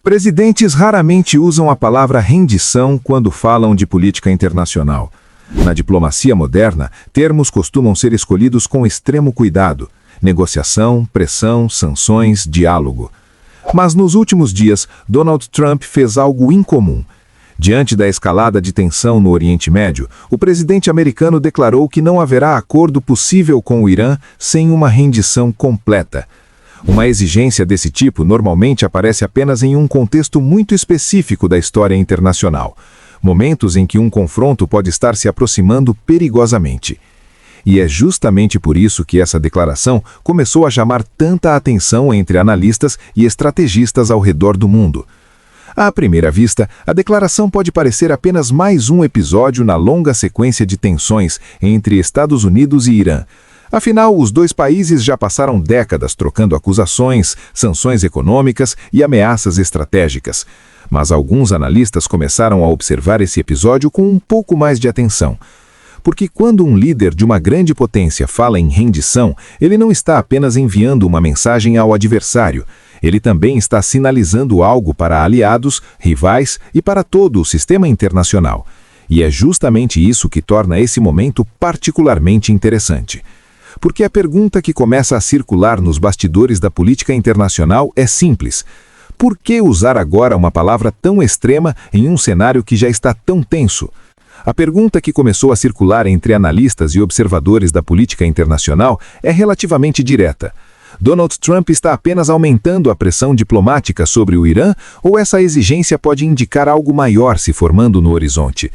Presidentes raramente usam a palavra rendição quando falam de política internacional. Na diplomacia moderna, termos costumam ser escolhidos com extremo cuidado: negociação, pressão, sanções, diálogo. Mas nos últimos dias, Donald Trump fez algo incomum. Diante da escalada de tensão no Oriente Médio, o presidente americano declarou que não haverá acordo possível com o Irã sem uma rendição completa. Uma exigência desse tipo normalmente aparece apenas em um contexto muito específico da história internacional, momentos em que um confronto pode estar se aproximando perigosamente. E é justamente por isso que essa declaração começou a chamar tanta atenção entre analistas e estrategistas ao redor do mundo. À primeira vista, a declaração pode parecer apenas mais um episódio na longa sequência de tensões entre Estados Unidos e Irã. Afinal, os dois países já passaram décadas trocando acusações, sanções econômicas e ameaças estratégicas. Mas alguns analistas começaram a observar esse episódio com um pouco mais de atenção. Porque quando um líder de uma grande potência fala em rendição, ele não está apenas enviando uma mensagem ao adversário. Ele também está sinalizando algo para aliados, rivais e para todo o sistema internacional. E é justamente isso que torna esse momento particularmente interessante. Porque a pergunta que começa a circular nos bastidores da política internacional é simples: por que usar agora uma palavra tão extrema em um cenário que já está tão tenso? A pergunta que começou a circular entre analistas e observadores da política internacional é relativamente direta. Donald Trump está apenas aumentando a pressão diplomática sobre o Irã, ou essa exigência pode indicar algo maior se formando no horizonte?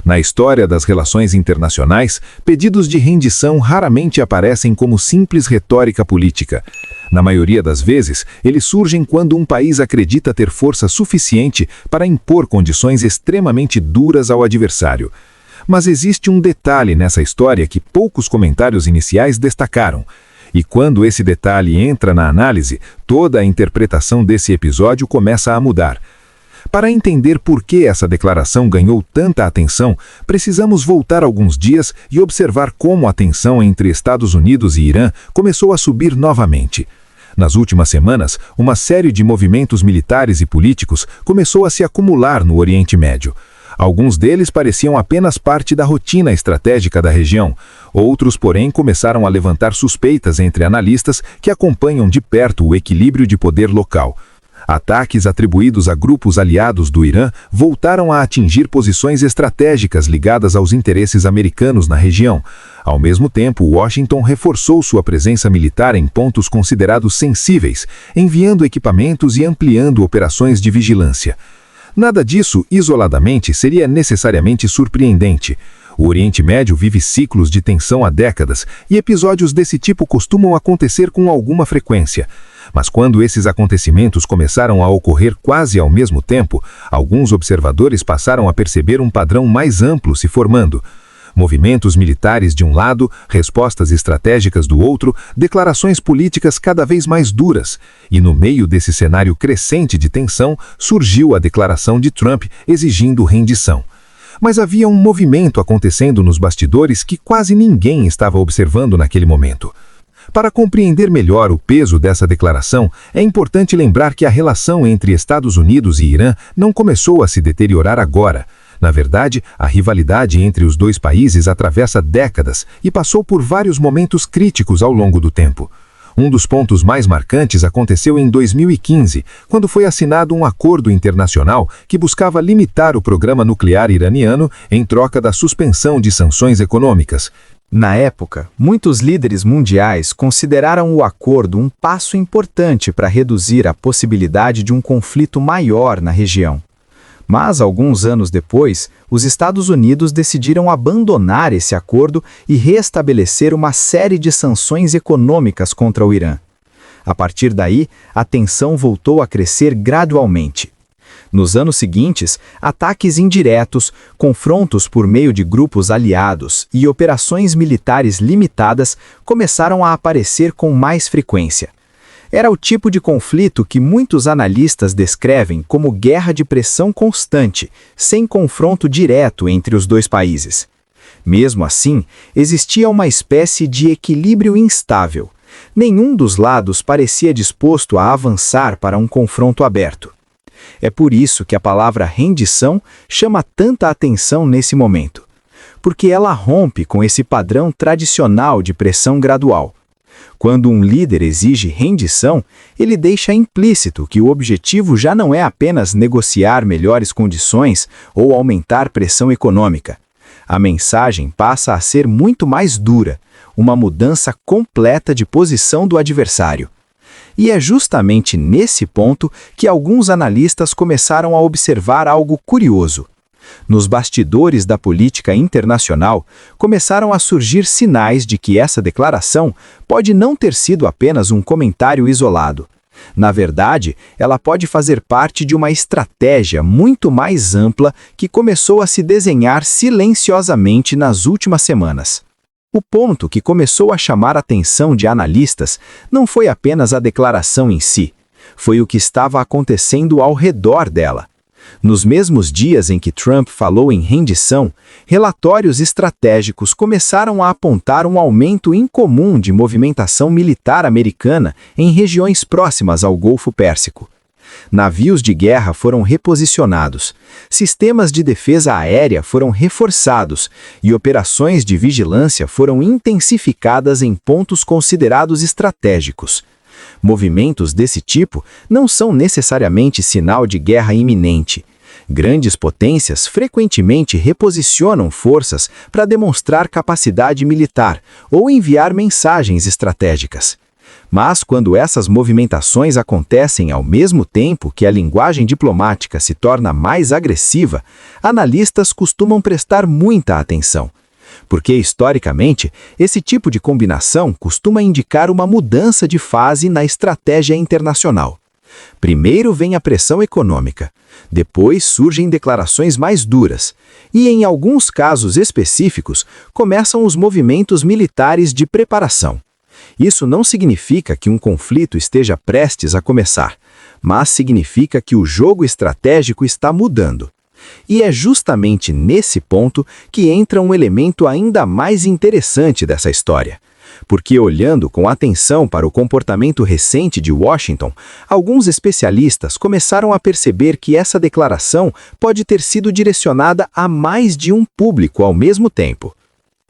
Na história das relações internacionais, pedidos de rendição raramente aparecem como simples retórica política. Na maioria das vezes, eles surgem quando um país acredita ter força suficiente para impor condições extremamente duras ao adversário. Mas existe um detalhe nessa história que poucos comentários iniciais destacaram. E quando esse detalhe entra na análise, toda a interpretação desse episódio começa a mudar. Para entender por que essa declaração ganhou tanta atenção, precisamos voltar alguns dias e observar como a tensão entre Estados Unidos e Irã começou a subir novamente. Nas últimas semanas, uma série de movimentos militares e políticos começou a se acumular no Oriente Médio. Alguns deles pareciam apenas parte da rotina estratégica da região. Outros, porém, começaram a levantar suspeitas entre analistas que acompanham de perto o equilíbrio de poder local. Ataques atribuídos a grupos aliados do Irã voltaram a atingir posições estratégicas ligadas aos interesses americanos na região. Ao mesmo tempo, Washington reforçou sua presença militar em pontos considerados sensíveis, enviando equipamentos e ampliando operações de vigilância. Nada disso, isoladamente, seria necessariamente surpreendente. O Oriente Médio vive ciclos de tensão há décadas, e episódios desse tipo costumam acontecer com alguma frequência. Mas quando esses acontecimentos começaram a ocorrer quase ao mesmo tempo, alguns observadores passaram a perceber um padrão mais amplo se formando. Movimentos militares de um lado, respostas estratégicas do outro, declarações políticas cada vez mais duras. E no meio desse cenário crescente de tensão, surgiu a declaração de Trump exigindo rendição. Mas havia um movimento acontecendo nos bastidores que quase ninguém estava observando naquele momento. Para compreender melhor o peso dessa declaração, é importante lembrar que a relação entre Estados Unidos e Irã não começou a se deteriorar agora. Na verdade, a rivalidade entre os dois países atravessa décadas e passou por vários momentos críticos ao longo do tempo. Um dos pontos mais marcantes aconteceu em 2015, quando foi assinado um acordo internacional que buscava limitar o programa nuclear iraniano em troca da suspensão de sanções econômicas. Na época, muitos líderes mundiais consideraram o acordo um passo importante para reduzir a possibilidade de um conflito maior na região. Mas, alguns anos depois, os Estados Unidos decidiram abandonar esse acordo e restabelecer uma série de sanções econômicas contra o Irã. A partir daí, a tensão voltou a crescer gradualmente. Nos anos seguintes, ataques indiretos, confrontos por meio de grupos aliados e operações militares limitadas começaram a aparecer com mais frequência. Era o tipo de conflito que muitos analistas descrevem como guerra de pressão constante, sem confronto direto entre os dois países. Mesmo assim, existia uma espécie de equilíbrio instável. Nenhum dos lados parecia disposto a avançar para um confronto aberto. É por isso que a palavra rendição chama tanta atenção nesse momento, porque ela rompe com esse padrão tradicional de pressão gradual. Quando um líder exige rendição, ele deixa implícito que o objetivo já não é apenas negociar melhores condições ou aumentar pressão econômica. A mensagem passa a ser muito mais dura, uma mudança completa de posição do adversário. E é justamente nesse ponto que alguns analistas começaram a observar algo curioso. Nos bastidores da política internacional, começaram a surgir sinais de que essa declaração pode não ter sido apenas um comentário isolado. Na verdade, ela pode fazer parte de uma estratégia muito mais ampla que começou a se desenhar silenciosamente nas últimas semanas. O ponto que começou a chamar a atenção de analistas não foi apenas a declaração em si, foi o que estava acontecendo ao redor dela. Nos mesmos dias em que Trump falou em rendição, relatórios estratégicos começaram a apontar um aumento incomum de movimentação militar americana em regiões próximas ao Golfo Pérsico. Navios de guerra foram reposicionados, sistemas de defesa aérea foram reforçados e operações de vigilância foram intensificadas em pontos considerados estratégicos. Movimentos desse tipo não são necessariamente sinal de guerra iminente. Grandes potências frequentemente reposicionam forças para demonstrar capacidade militar ou enviar mensagens estratégicas. Mas quando essas movimentações acontecem ao mesmo tempo que a linguagem diplomática se torna mais agressiva, analistas costumam prestar muita atenção. Porque, historicamente, esse tipo de combinação costuma indicar uma mudança de fase na estratégia internacional. Primeiro vem a pressão econômica, depois surgem declarações mais duras, e, em alguns casos específicos, começam os movimentos militares de preparação. Isso não significa que um conflito esteja prestes a começar, mas significa que o jogo estratégico está mudando. E é justamente nesse ponto que entra um elemento ainda mais interessante dessa história. Porque, olhando com atenção para o comportamento recente de Washington, alguns especialistas começaram a perceber que essa declaração pode ter sido direcionada a mais de um público ao mesmo tempo.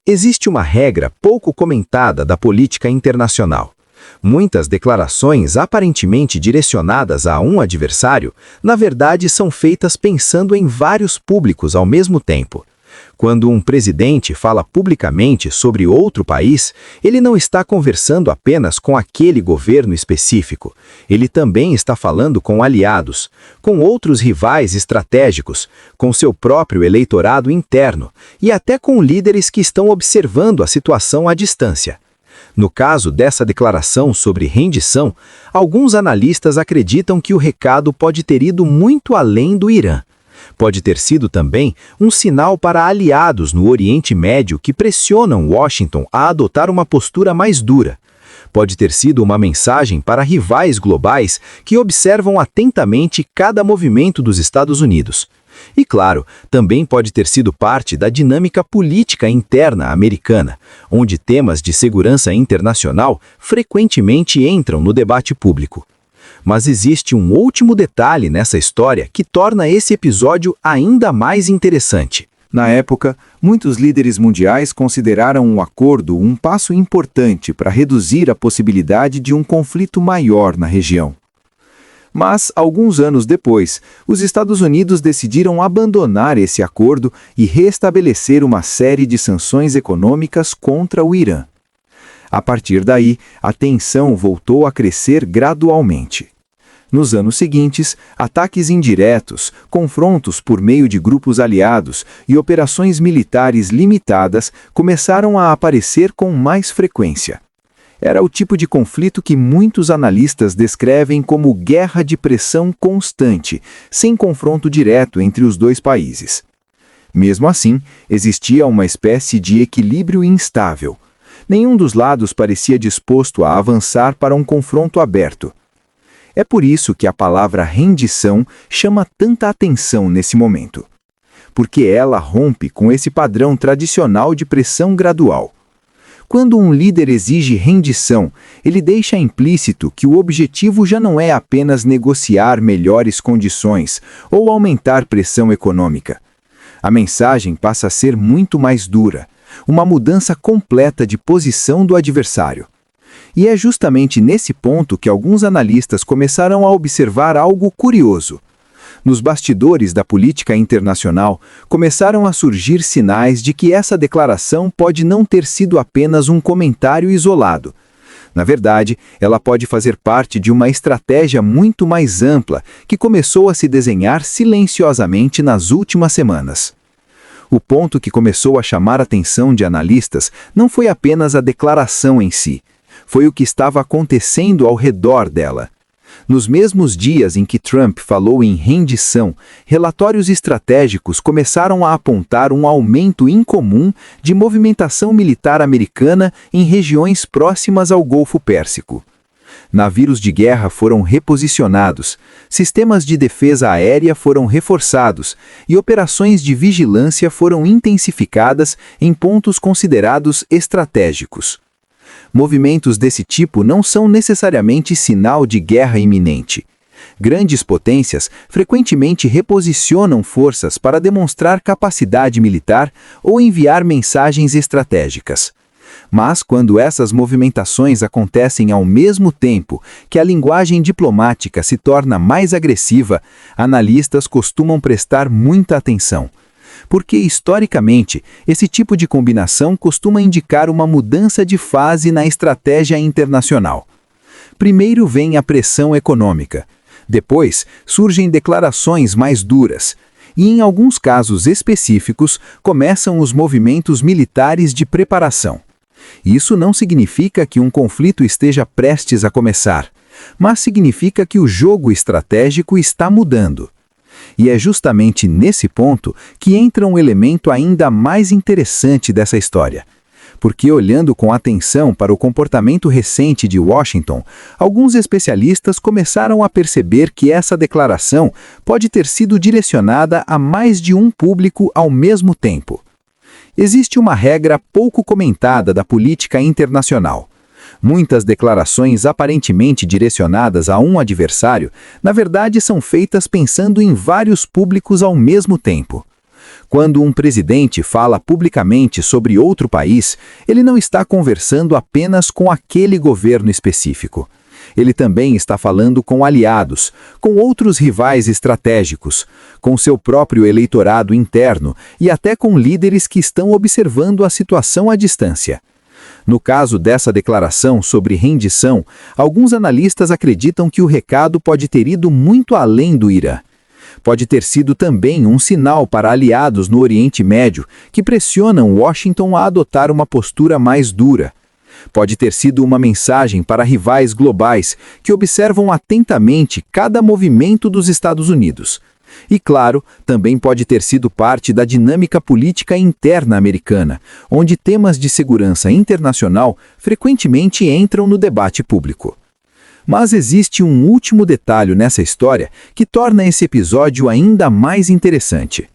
Existe uma regra pouco comentada da política internacional. Muitas declarações aparentemente direcionadas a um adversário, na verdade são feitas pensando em vários públicos ao mesmo tempo. Quando um presidente fala publicamente sobre outro país, ele não está conversando apenas com aquele governo específico. Ele também está falando com aliados, com outros rivais estratégicos, com seu próprio eleitorado interno e até com líderes que estão observando a situação à distância. No caso dessa declaração sobre rendição, alguns analistas acreditam que o recado pode ter ido muito além do Irã. Pode ter sido também um sinal para aliados no Oriente Médio que pressionam Washington a adotar uma postura mais dura. Pode ter sido uma mensagem para rivais globais que observam atentamente cada movimento dos Estados Unidos. E, claro, também pode ter sido parte da dinâmica política interna americana, onde temas de segurança internacional frequentemente entram no debate público. Mas existe um último detalhe nessa história que torna esse episódio ainda mais interessante. Na época, muitos líderes mundiais consideraram o acordo um passo importante para reduzir a possibilidade de um conflito maior na região. Mas, alguns anos depois, os Estados Unidos decidiram abandonar esse acordo e restabelecer uma série de sanções econômicas contra o Irã. A partir daí, a tensão voltou a crescer gradualmente. Nos anos seguintes, ataques indiretos, confrontos por meio de grupos aliados e operações militares limitadas começaram a aparecer com mais frequência. Era o tipo de conflito que muitos analistas descrevem como guerra de pressão constante, sem confronto direto entre os dois países. Mesmo assim, existia uma espécie de equilíbrio instável. Nenhum dos lados parecia disposto a avançar para um confronto aberto. É por isso que a palavra rendição chama tanta atenção nesse momento. Porque ela rompe com esse padrão tradicional de pressão gradual. Quando um líder exige rendição, ele deixa implícito que o objetivo já não é apenas negociar melhores condições ou aumentar pressão econômica. A mensagem passa a ser muito mais dura, uma mudança completa de posição do adversário. E é justamente nesse ponto que alguns analistas começaram a observar algo curioso. Nos bastidores da política internacional, começaram a surgir sinais de que essa declaração pode não ter sido apenas um comentário isolado. Na verdade, ela pode fazer parte de uma estratégia muito mais ampla que começou a se desenhar silenciosamente nas últimas semanas. O ponto que começou a chamar a atenção de analistas não foi apenas a declaração em si, foi o que estava acontecendo ao redor dela. Nos mesmos dias em que Trump falou em rendição, relatórios estratégicos começaram a apontar um aumento incomum de movimentação militar americana em regiões próximas ao Golfo Pérsico. Navios de guerra foram reposicionados, sistemas de defesa aérea foram reforçados e operações de vigilância foram intensificadas em pontos considerados estratégicos. Movimentos desse tipo não são necessariamente sinal de guerra iminente. Grandes potências frequentemente reposicionam forças para demonstrar capacidade militar ou enviar mensagens estratégicas. Mas quando essas movimentações acontecem ao mesmo tempo que a linguagem diplomática se torna mais agressiva, analistas costumam prestar muita atenção. Porque, historicamente, esse tipo de combinação costuma indicar uma mudança de fase na estratégia internacional. Primeiro vem a pressão econômica. Depois, surgem declarações mais duras. E, em alguns casos específicos, começam os movimentos militares de preparação. Isso não significa que um conflito esteja prestes a começar, mas significa que o jogo estratégico está mudando. E é justamente nesse ponto que entra um elemento ainda mais interessante dessa história. Porque, olhando com atenção para o comportamento recente de Washington, alguns especialistas começaram a perceber que essa declaração pode ter sido direcionada a mais de um público ao mesmo tempo. Existe uma regra pouco comentada da política internacional. Muitas declarações aparentemente direcionadas a um adversário, na verdade são feitas pensando em vários públicos ao mesmo tempo. Quando um presidente fala publicamente sobre outro país, ele não está conversando apenas com aquele governo específico. Ele também está falando com aliados, com outros rivais estratégicos, com seu próprio eleitorado interno e até com líderes que estão observando a situação à distância. No caso dessa declaração sobre rendição, alguns analistas acreditam que o recado pode ter ido muito além do Irã. Pode ter sido também um sinal para aliados no Oriente Médio que pressionam Washington a adotar uma postura mais dura. Pode ter sido uma mensagem para rivais globais que observam atentamente cada movimento dos Estados Unidos. E, claro, também pode ter sido parte da dinâmica política interna americana, onde temas de segurança internacional frequentemente entram no debate público. Mas existe um último detalhe nessa história que torna esse episódio ainda mais interessante.